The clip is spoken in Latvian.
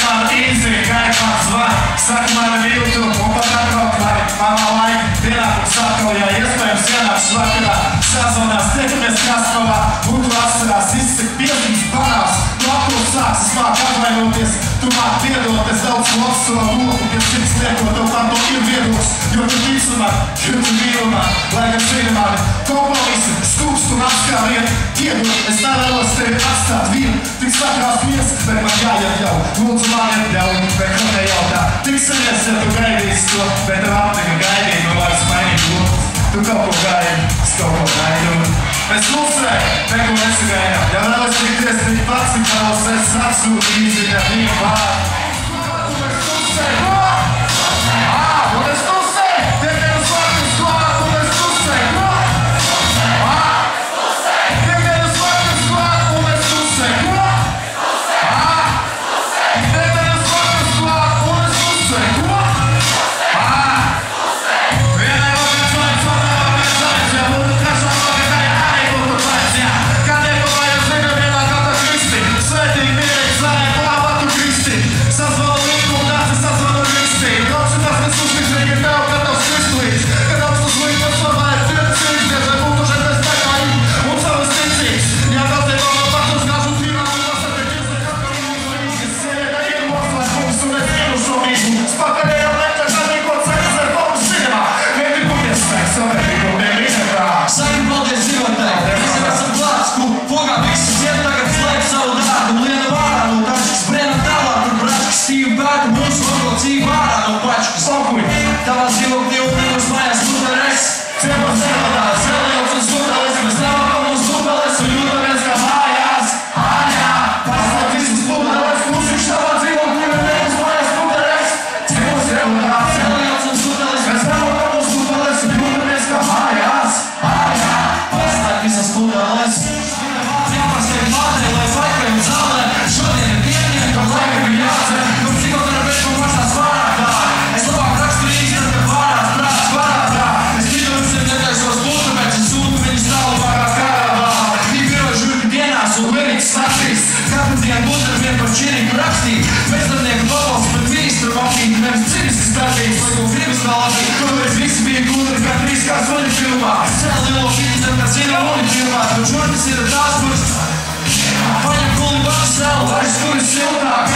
man īzi, kā ir man zvan, saka mani viltu un pat atbraukt, lai manā laika pienākums atkal, ja iespējams ienāks vakarā, sazvanās, tiekamies Krasnovā, un tu atcerās, izsaka piezīmes panās, tu apkurs sāks, es māk atvainoties, tu māk piedot, es daudz loks savu roku, pie sirds liekot, tev tam to ir viedoklis, jo tu tici man, jo tu mīli man, lai gan zini mani, kompromisi, skūpst un apskāviet, iedot, es nevēlos tevi atstāt vienu, tik sakrās mies, bet man jāiet jau, lūdzu man ietļauj, bet ko nejautā, tik saņies, ja tu gaidīsi to, bet tev aptika gaidīt, no vairs mainīt lūdzu, tu kaut ko gaidi, es kaut ko gaidu. Mēs klusēju, neko nesagaidām, ja vēlas tikties tik pats, cik vēlos es atsūtu īsti ar viņu vārdu. Mēs klusēju, un es klusēju, tiek vienas vārdas klāt, un es klusēju, tiek vienas vārdas klāt, un es klusēju, tiek vienas vārdas klāt, un es klusēju, Paņem kulu bakselu, vairs kur ir siltāk.